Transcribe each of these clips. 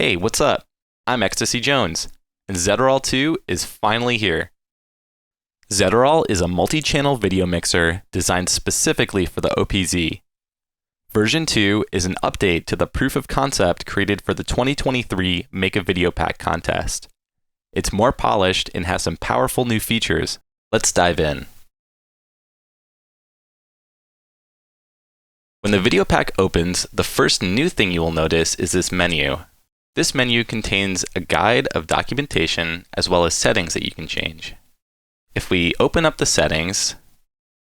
Hey, what's up? I'm Ecstasy Jones, and Zedirol 2 is finally here. Zedirol is a multi-channel video mixer designed specifically for the OPZ. Version 2 is an update to the proof of concept created for the 2023 Make a Video Pack contest. It's more polished and has some powerful new features. Let's dive in. When the video pack opens, the first new thing you will notice is this menu. This menu contains a guide of documentation as well as settings that you can change. If we open up the settings,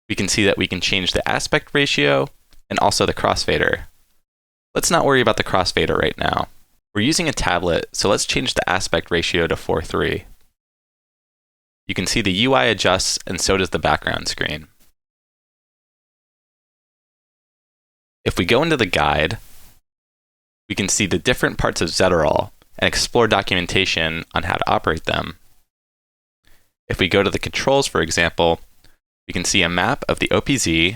we can see that we can change the aspect ratio and also the crossfader. Let's not worry about the crossfader right now. We're using a tablet, so let's change the aspect ratio to 4:3. You can see the UI adjusts and so does the background screen. If we go into the guide, we can see the different parts of Zedirol and explore documentation on how to operate them. If we go to the controls, for example, we can see a map of the OPZ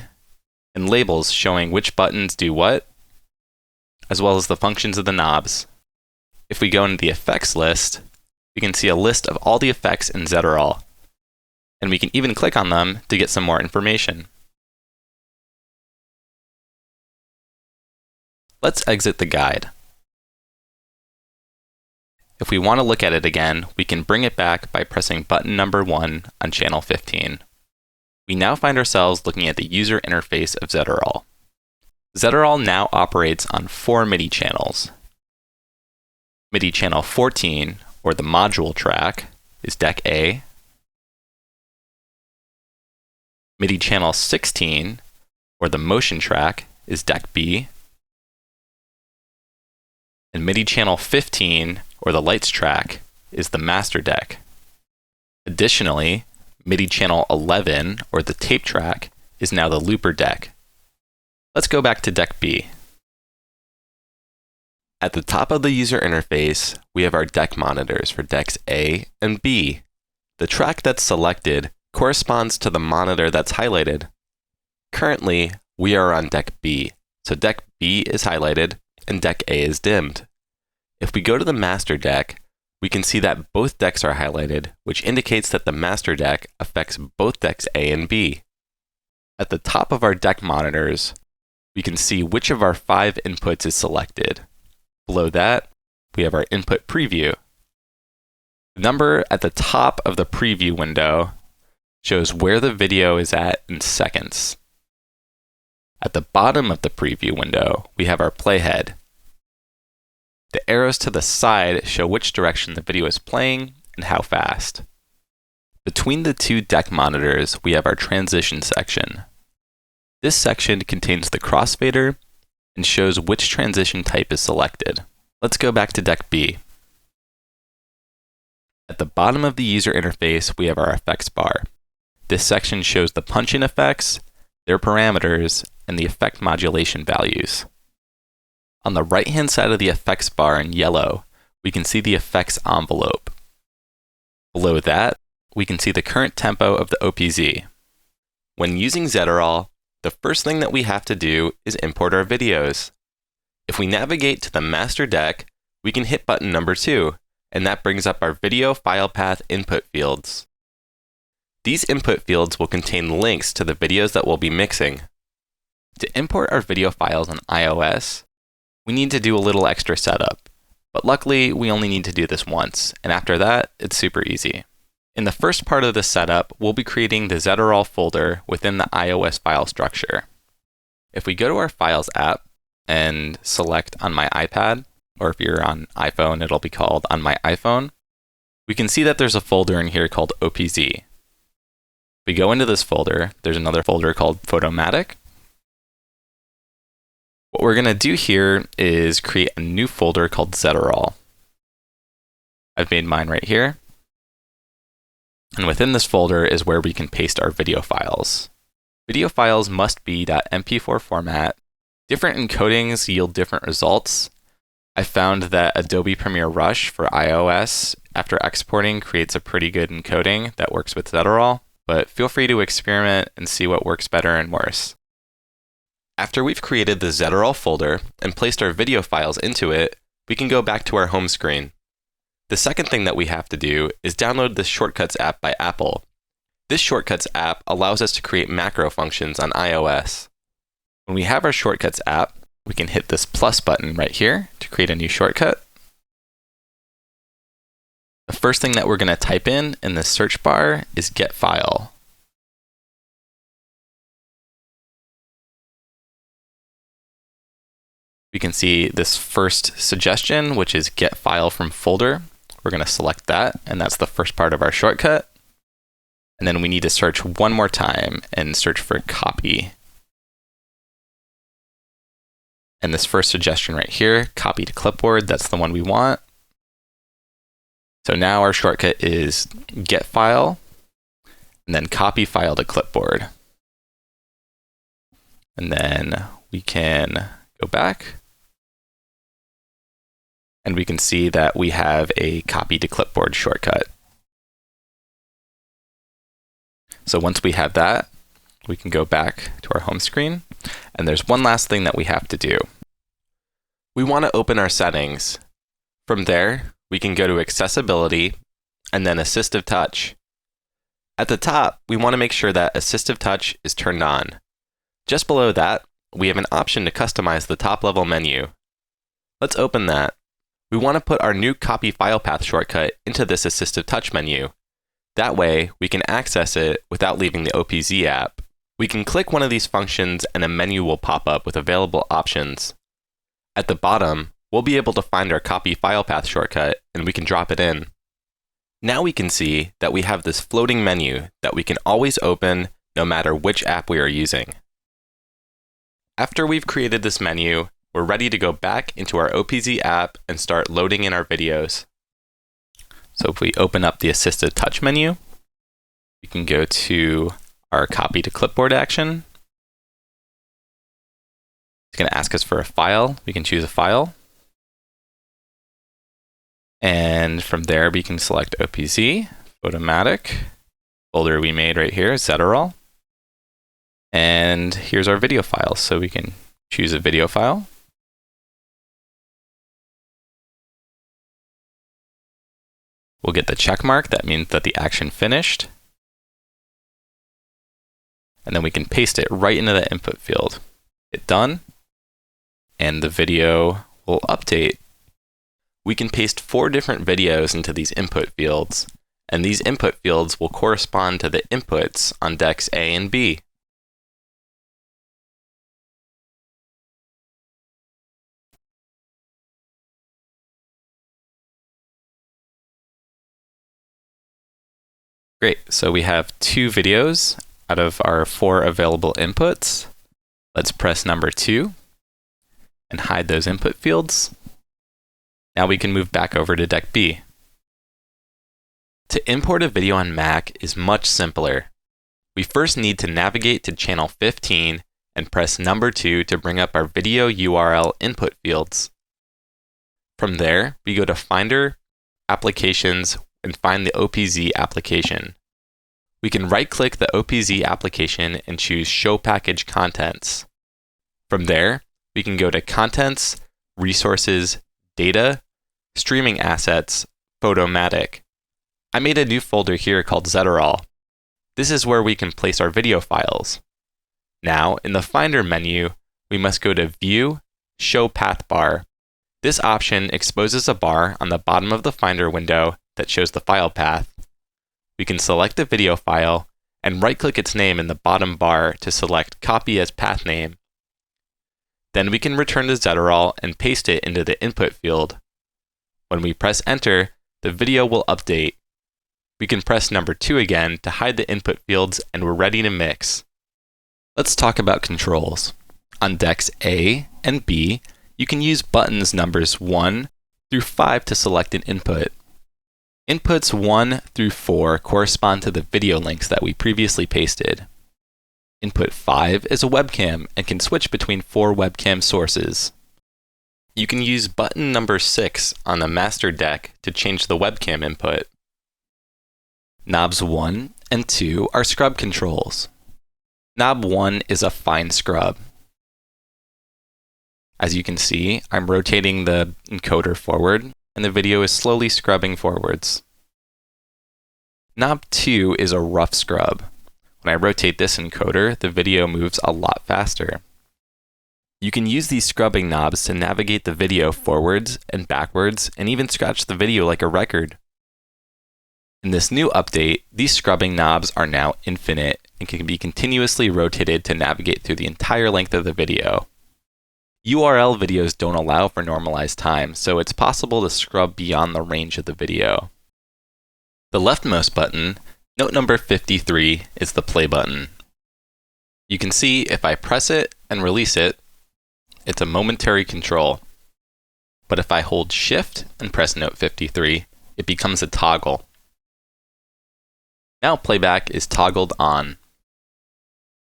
and labels showing which buttons do what, as well as the functions of the knobs. If we go into the effects list, we can see a list of all the effects in Zedirol, and we can even click on them to get some more information. Let's exit the guide. If we want to look at it again, we can bring it back by pressing button number 1 on channel 15. We now find ourselves looking at the user interface of Zedirol. Zedirol now operates on 4 MIDI channels. MIDI channel 14, or the module track, is deck A. MIDI channel 16, or the motion track, is deck B. And MIDI channel 15, or the lights track, is the master deck. Additionally, MIDI channel 11, or the tape track, is now the looper deck. Let's go back to deck B. At the top of the user interface, we have our deck monitors for decks A and B. The track that's selected corresponds to the monitor that's highlighted. Currently, we are on deck B, so deck B is highlighted and deck A is dimmed. If we go to the master deck, we can see that both decks are highlighted, which indicates that the master deck affects both decks A and B. At the top of our deck monitors, we can see which of our 5 inputs is selected. Below that, we have our input preview. The number at the top of the preview window shows where the video is at in seconds. At the bottom of the preview window, we have our playhead. The arrows to the side show which direction the video is playing and how fast. Between the 2 deck monitors, we have our transition section. This section contains the crossfader and shows which transition type is selected. Let's go back to deck B. At the bottom of the user interface, we have our effects bar. This section shows the punch-in effects, their parameters, and the effect modulation values. On the right-hand side of the effects bar in yellow, we can see the effects envelope. Below that, we can see the current tempo of the OPZ. When using Zedirol, the first thing that we have to do is import our videos. If we navigate to the master deck, we can hit button number 2, and that brings up our video file path input fields. These input fields will contain links to the videos that we'll be mixing. To import our video files on iOS, we need to do a little extra setup, but luckily we only need to do this once, and after that, it's super easy. In the first part of the setup, we'll be creating the Zedirol folder within the iOS file structure. If we go to our Files app and select on my iPad, or if you're on iPhone, it'll be called on my iPhone, we can see that there's a folder in here called OPZ. If we go into this folder, there's another folder called Photomatic. What we're going to do here is create a new folder called Zedirol. I've made mine right here. And within this folder is where we can paste our video files. Video files must be .mp4 format. Different encodings yield different results. I found that Adobe Premiere Rush for iOS, after exporting, creates a pretty good encoding that works with Zedirol, but feel free to experiment and see what works better and worse. After we've created the Zedirol folder and placed our video files into it, we can go back to our home screen. The second thing that we have to do is download the Shortcuts app by Apple. This Shortcuts app allows us to create macro functions on iOS. When we have our Shortcuts app, we can hit this plus button right here to create a new shortcut. The first thing that we're going to type in the search bar is get file. We can see this first suggestion, which is get file from folder. We're going to select that, and that's the first part of our shortcut. And then we need to search one more time and search for copy. And this first suggestion right here, copy to clipboard, that's the one we want. So now our shortcut is get file, and then copy file to clipboard. And then we can go back, and we can see that we have a copy to clipboard shortcut. So once we have that, we can go back to our home screen, and there's one last thing that we have to do. We want to open our settings. From there, we can go to Accessibility and then Assistive Touch. At the top, we want to make sure that Assistive Touch is turned on. Just below that, we have an option to customize the top-level menu. Let's open that. We want to put our new copy file path shortcut into this Assistive Touch menu. That way, we can access it without leaving the OPZ app. We can click one of these functions and a menu will pop up with available options. At the bottom, we'll be able to find our copy file path shortcut and we can drop it in. Now we can see that we have this floating menu that we can always open no matter which app we are using. After we've created this menu, we're ready to go back into our OPZ app and start loading in our videos. So if we open up the Assistive Touch menu, we can go to our copy to clipboard action. It's going to ask us for a file. We can choose a file. And from there, we can select OPZ, Photomatic, folder we made right here, Zedirol. And here's our video file. So we can choose a video file. We'll get the check mark. That means that the action finished. And then we can paste it right into the input field. Hit done. And the video will update. We can paste 4 different videos into these input fields. And these input fields will correspond to the inputs on decks A and B. Great, so we have 2 videos out of our 4 available inputs. Let's press number 2 and hide those input fields. Now we can move back over to deck B. To import a video on Mac is much simpler. We first need to navigate to channel 15 and press number 2 to bring up our video URL input fields. From there, we go to Finder, Applications, and find the OPZ application. We can right-click the OPZ application and choose Show Package Contents. From there, we can go to Contents, Resources, Data, Streaming Assets, Photomatic. I made a new folder here called Zedirol. This is where we can place our video files. Now, in the Finder menu, we must go to View, Show Path Bar. This option exposes a bar on the bottom of the Finder window that shows the file path. We can select the video file and right-click its name in the bottom bar to select Copy as Path Name. Then we can return to Zedirol and paste it into the input field. When we press Enter, the video will update. We can press number 2 again to hide the input fields and we're ready to mix. Let's talk about controls. On decks A and B, you can use buttons numbers 1 through 5 to select an input. Inputs 1 through 4 correspond to the video links that we previously pasted. Input 5 is a webcam and can switch between 4 webcam sources. You can use button number 6 on the master deck to change the webcam input. Knobs 1 and 2 are scrub controls. Knob 1 is a fine scrub. As you can see, I'm rotating the encoder forward, and the video is slowly scrubbing forwards. Knob 2 is a rough scrub. When I rotate this encoder, the video moves a lot faster. You can use these scrubbing knobs to navigate the video forwards and backwards, and even scratch the video like a record. In this new update, these scrubbing knobs are now infinite and can be continuously rotated to navigate through the entire length of the video. URL videos don't allow for normalized time, so it's possible to scrub beyond the range of the video. The leftmost button, note number 53, is the play button. You can see if I press it and release it, it's a momentary control. But if I hold Shift and press note 53, it becomes a toggle. Now playback is toggled on.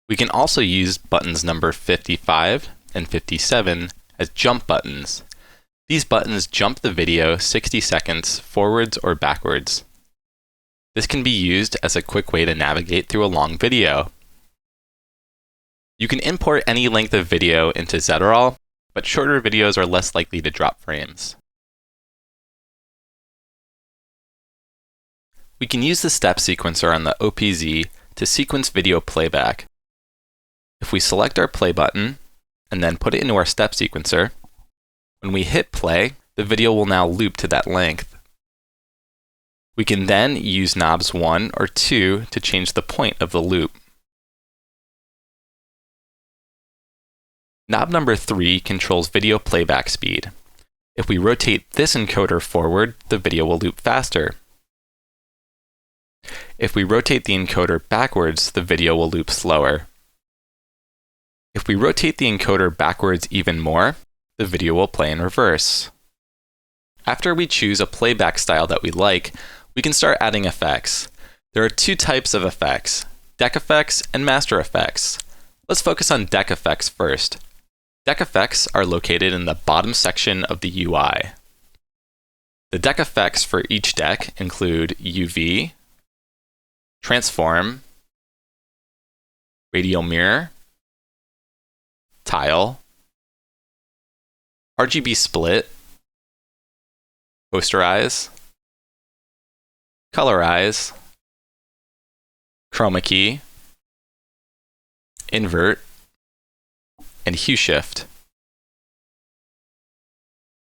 We can also use buttons number 55 and 57 as jump buttons. These buttons jump the video 60 seconds forwards or backwards. This can be used as a quick way to navigate through a long video. You can import any length of video into Zedirol, but shorter videos are less likely to drop frames. We can use the step sequencer on the OPZ to sequence video playback. If we select our play button and then put it into our step sequencer, when we hit play, the video will now loop to that length. We can then use knobs 1 or 2 to change the point of the loop. Knob number 3 controls video playback speed. If we rotate this encoder forward, the video will loop faster. If we rotate the encoder backwards, the video will loop slower. If we rotate the encoder backwards even more, the video will play in reverse. After we choose a playback style that we like, we can start adding effects. There are two types of effects, deck effects and master effects. Let's focus on deck effects first. Deck effects are located in the bottom section of the UI. The deck effects for each deck include UV, transform, radial mirror, tile, RGB split, posterize, colorize, chroma key, invert, and hue shift.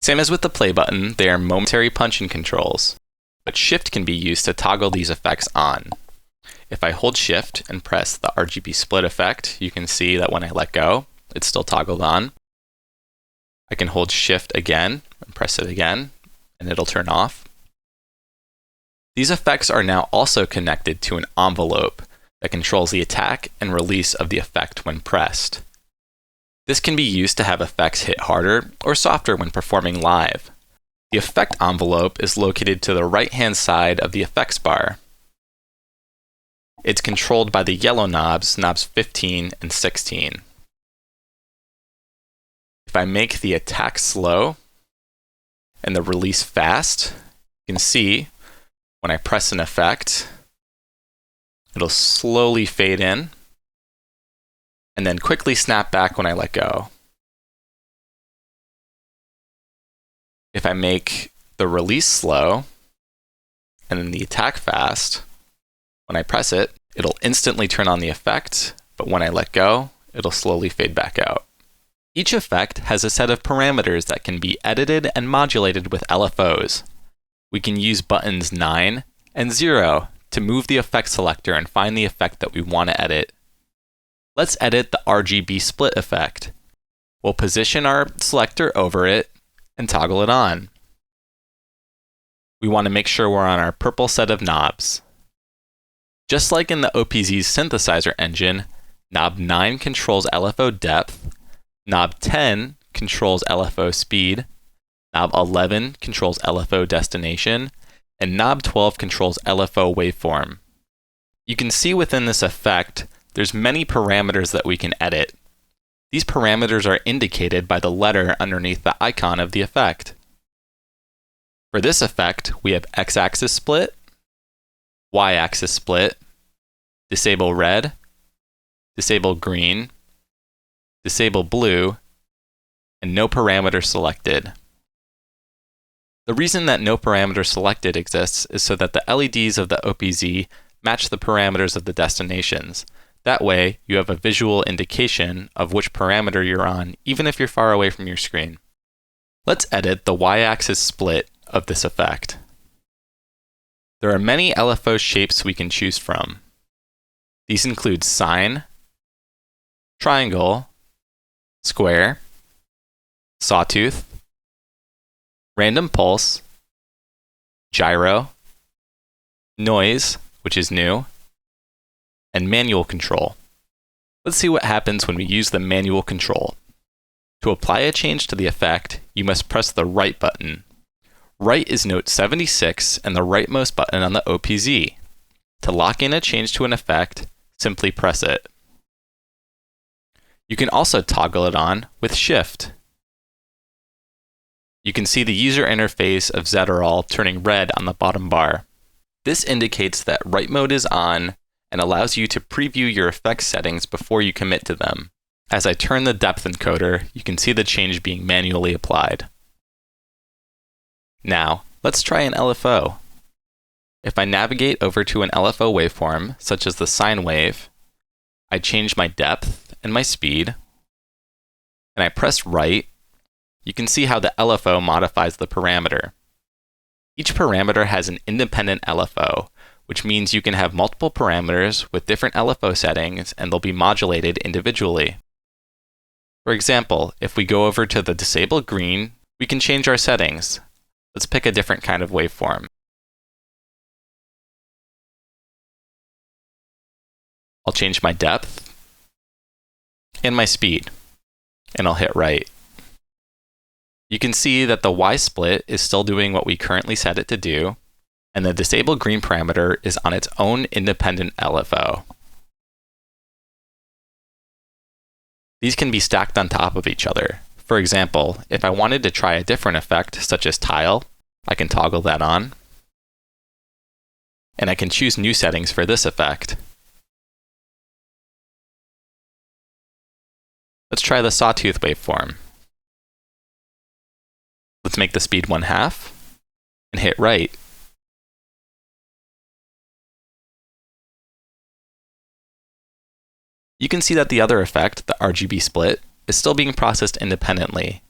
Same as with the play button, they are momentary punch-in controls, but shift can be used to toggle these effects on. If I hold shift and press the RGB split effect, you can see that when I let go, it's still toggled on. I can hold shift again and press it again, and it'll turn off. These effects are now also connected to an envelope that controls the attack and release of the effect when pressed. This can be used to have effects hit harder or softer when performing live. The effect envelope is located to the right-hand side of the effects bar. It's controlled by the yellow knobs, knobs 15 and 16. If I make the attack slow and the release fast, you can see when I press an effect, it'll slowly fade in and then quickly snap back when I let go. If I make the release slow and then the attack fast, when I press it, it'll instantly turn on the effect, but when I let go, it'll slowly fade back out. Each effect has a set of parameters that can be edited and modulated with LFOs. We can use buttons 9 and 0 to move the effect selector and find the effect that we want to edit. Let's edit the RGB split effect. We'll position our selector over it and toggle it on. We want to make sure we're on our purple set of knobs. Just like in the OPZ's synthesizer engine, knob 9 controls LFO depth, knob 10 controls LFO speed, knob 11 controls LFO destination, and knob 12 controls LFO waveform. You can see within this effect, there's many parameters that we can edit. These parameters are indicated by the letter underneath the icon of the effect. For this effect, we have x-axis split, y-axis split, disable red, disable green, disable blue, and no parameter selected. The reason that no parameter selected exists is so that the LEDs of the OPZ match the parameters of the destinations. That way, you have a visual indication of which parameter you're on, even if you're far away from your screen. Let's edit the y-axis split of this effect. There are many LFO shapes we can choose from. These include sine, triangle, square, sawtooth, random pulse, gyro, noise, which is new, and manual control. Let's see what happens when we use the manual control. To apply a change to the effect, you must press the right button. Right is note 76 and the rightmost button on the OPZ. To lock in a change to an effect, simply press it. You can also toggle it on with Shift. You can see the user interface of Zedirol turning red on the bottom bar. This indicates that write mode is on and allows you to preview your effects settings before you commit to them. As I turn the depth encoder, you can see the change being manually applied. Now, let's try an LFO. If I navigate over to an LFO waveform, such as the sine wave, I change my depth and my speed, and I press right, you can see how the LFO modifies the parameter. Each parameter has an independent LFO, which means you can have multiple parameters with different LFO settings and they'll be modulated individually. For example, if we go over to the disable green, we can change our settings. Let's pick a different kind of waveform. I'll change my depth and my speed, and I'll hit right. You can see that the Y-split is still doing what we currently set it to do, and the disable green parameter is on its own independent LFO. These can be stacked on top of each other. For example, if I wanted to try a different effect, such as tile, I can toggle that on, and I can choose new settings for this effect. Let's try the sawtooth waveform. Let's make the speed 1/2 and hit right. You can see that the other effect, the RGB split, is still being processed independently,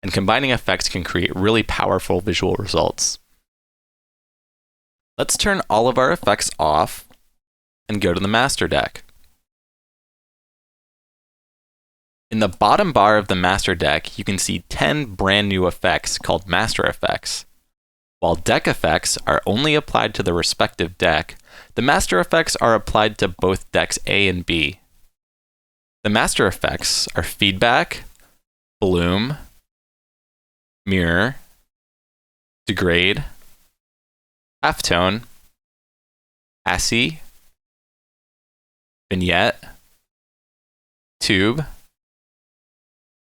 and combining effects can create really powerful visual results. Let's turn all of our effects off and go to the master deck. In the bottom bar of the master deck, you can see 10 brand new effects called master effects. While deck effects are only applied to the respective deck, the master effects are applied to both decks A and B. The master effects are feedback, bloom, mirror, degrade, halftone, ASCII, vignette, tube,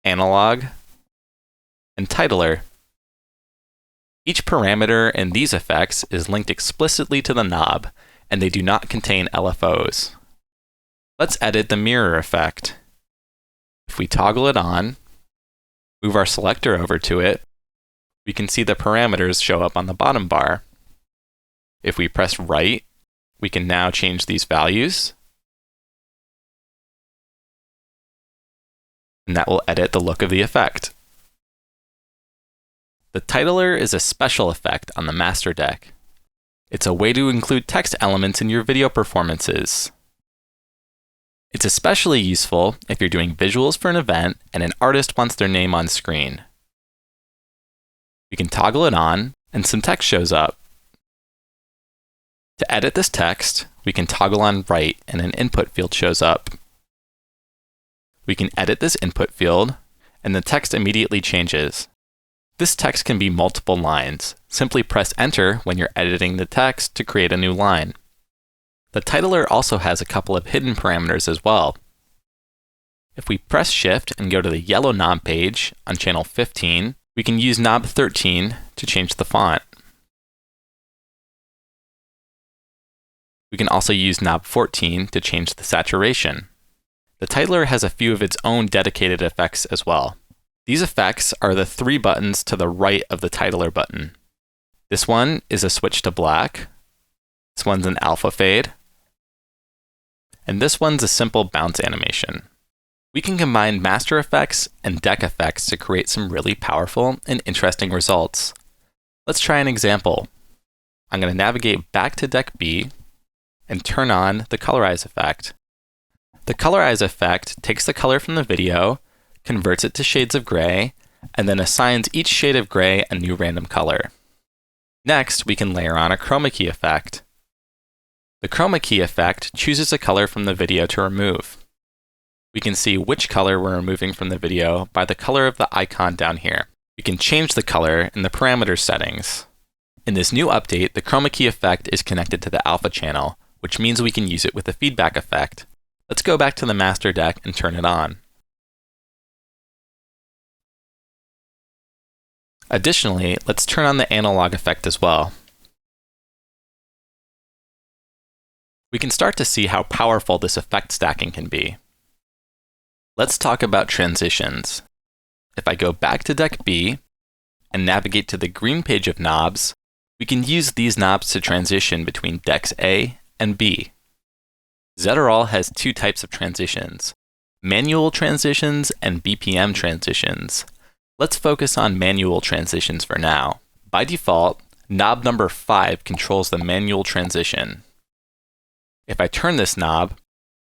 analog, and titler. Each parameter in these effects is linked explicitly to the knob, and they do not contain LFOs. Let's edit the mirror effect. If we toggle it on, move our selector over to it, we can see the parameters show up on the bottom bar. If we press right, we can now change these values, and that will edit the look of the effect. The titler is a special effect on the master deck. It's a way to include text elements in your video performances. It's especially useful if you're doing visuals for an event and an artist wants their name on screen. We can toggle it on, and some text shows up. To edit this text, we can toggle on right, and an input field shows up. We can edit this input field, and the text immediately changes. This text can be multiple lines. Simply press Enter when you're editing the text to create a new line. The titler also has a couple of hidden parameters as well. If we press Shift and go to the yellow knob page on channel 15, we can use knob 13 to change the font. We can also use knob 14 to change the saturation. The titler has a few of its own dedicated effects as well. These effects are the 3 buttons to the right of the titler button. This one is a switch to black. This one's an alpha fade. And this one's a simple bounce animation. We can combine master effects and deck effects to create some really powerful and interesting results. Let's try an example. I'm going to navigate back to deck B and turn on the colorize effect. The colorize effect takes the color from the video, converts it to shades of gray, and then assigns each shade of gray a new random color. Next, we can layer on a chroma key effect. The chroma key effect chooses a color from the video to remove. We can see which color we're removing from the video by the color of the icon down here. We can change the color in the parameters settings. In this new update, the chroma key effect is connected to the alpha channel, which means we can use it with the feedback effect. Let's go back to the master deck and turn it on. Additionally, let's turn on the analog effect as well. We can start to see how powerful this effect stacking can be. Let's talk about transitions. If I go back to deck B and navigate to the green page of knobs, we can use these knobs to transition between decks A and B. Zedirol has 2 types of transitions, manual transitions and BPM transitions. Let's focus on manual transitions for now. By default, knob number 5 controls the manual transition. If I turn this knob,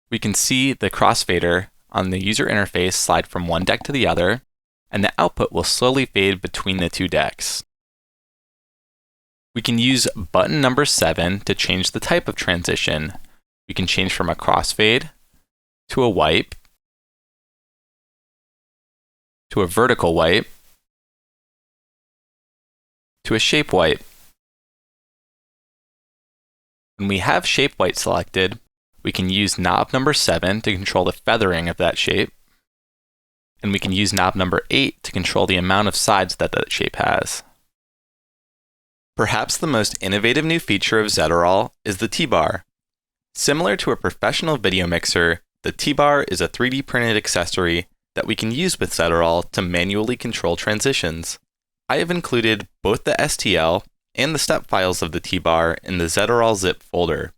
we can see the crossfader on the user interface slide from one deck to the other, and the output will slowly fade between the 2 decks. We can use button number 7 to change the type of transition. We can change from a crossfade to a wipe, to a vertical wipe, to a shape wipe. When we have shape wipe selected, we can use knob number 7 to control the feathering of that shape, and we can use knob number 8 to control the amount of sides that that shape has. Perhaps the most innovative new feature of Zedirol is the T-bar. Similar to a professional video mixer, the T-bar is a 3D printed accessory that we can use with Zedirol to manually control transitions. I have included both the STL and the step files of the T-bar in the Zedirol zip folder.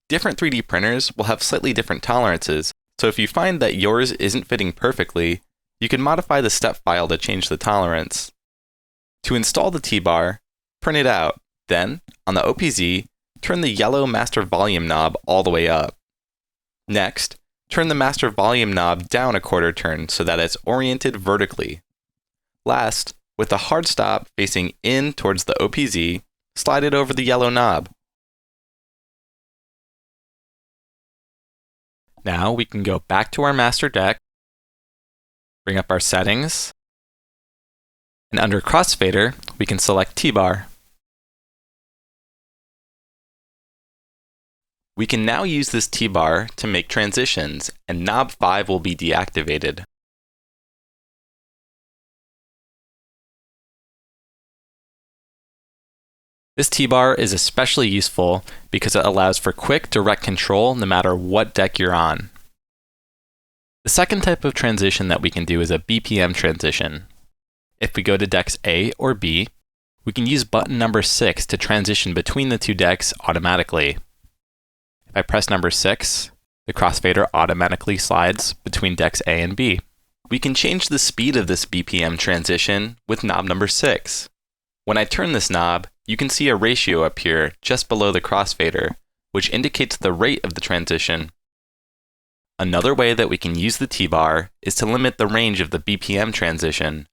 Different 3D printers will have slightly different tolerances, so if you find that yours isn't fitting perfectly, you can modify the step file to change the tolerance. To install the T-bar, print it out. Then, on the OPZ, turn the yellow master volume knob all the way up. Next, turn the master volume knob down a quarter turn so that it's oriented vertically. Last, with the hard stop facing in towards the OPZ, slide it over the yellow knob. Now we can go back to our master deck, bring up our settings, and under crossfader, we can select T-bar. We can now use this T-bar to make transitions, and knob 5 will be deactivated. This T-bar is especially useful because it allows for quick, direct control no matter what deck you're on. The second type of transition that we can do is a BPM transition. If we go to decks A or B, we can use button number 6 to transition between the 2 decks automatically. If I press number 6, the crossfader automatically slides between decks A and B. We can change the speed of this BPM transition with knob number 6. When I turn this knob, you can see a ratio appear just below the crossfader, which indicates the rate of the transition. Another way that we can use the T-bar is to limit the range of the BPM transition.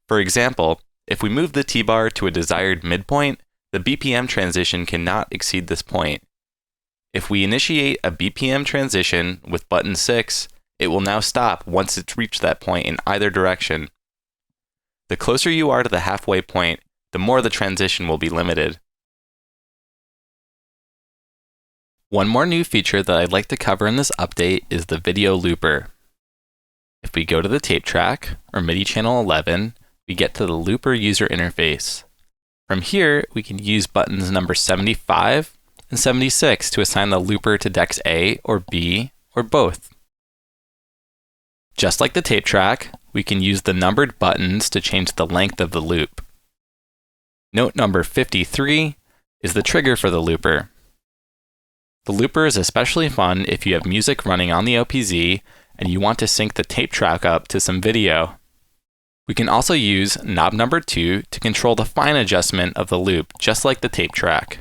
For example, if we move the T-bar to a desired midpoint, the BPM transition cannot exceed this point. If we initiate a BPM transition with button 6, it will now stop once it's reached that point in either direction. The closer you are to the halfway point, the more the transition will be limited. One more new feature that I'd like to cover in this update is the video looper. If we go to the tape track, or MIDI channel 11, we get to the looper user interface. From here, we can use buttons number 75 and 76 to assign the looper to decks A or B or both. Just like the tape track, we can use the numbered buttons to change the length of the loop. Note number 53 is the trigger for the looper. The looper is especially fun if you have music running on the OPZ and you want to sync the tape track up to some video. We can also use knob number 2 to control the fine adjustment of the loop, just like the tape track.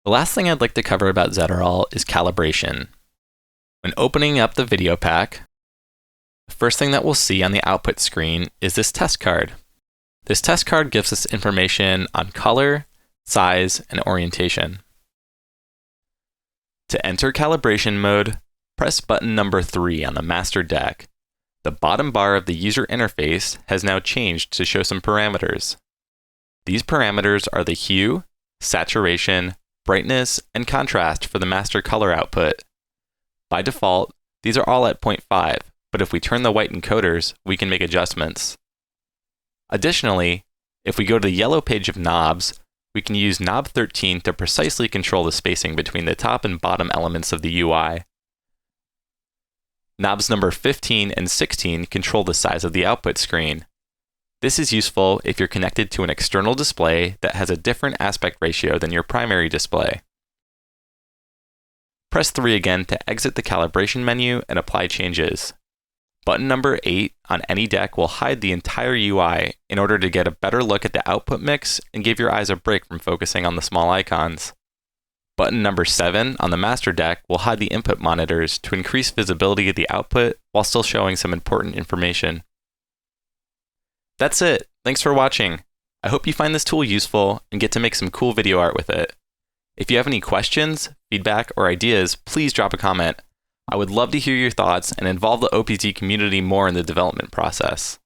The last thing I'd like to cover about Zedirol is calibration. When opening up the video pack, the first thing that we'll see on the output screen is this test card. This test card gives us information on color, size, and orientation. To enter calibration mode, press button number 3 on the master deck. The bottom bar of the user interface has now changed to show some parameters. These parameters are the hue, saturation, brightness, and contrast for the master color output. By default, these are all at 0.5, but if we turn the white encoders, we can make adjustments. Additionally, if we go to the yellow page of knobs, we can use knob 13 to precisely control the spacing between the top and bottom elements of the UI. Knobs number 15 and 16 control the size of the output screen. This is useful if you're connected to an external display that has a different aspect ratio than your primary display. Press 3 again to exit the calibration menu and apply changes. Button number 8 on any deck will hide the entire UI in order to get a better look at the output mix and give your eyes a break from focusing on the small icons. Button number 7 on the master deck will hide the input monitors to increase visibility of the output while still showing some important information. That's it. Thanks for watching. I hope you find this tool useful and get to make some cool video art with it. If you have any questions, feedback, or ideas, please drop a comment. I would love to hear your thoughts and involve the OPZ community more in the development process.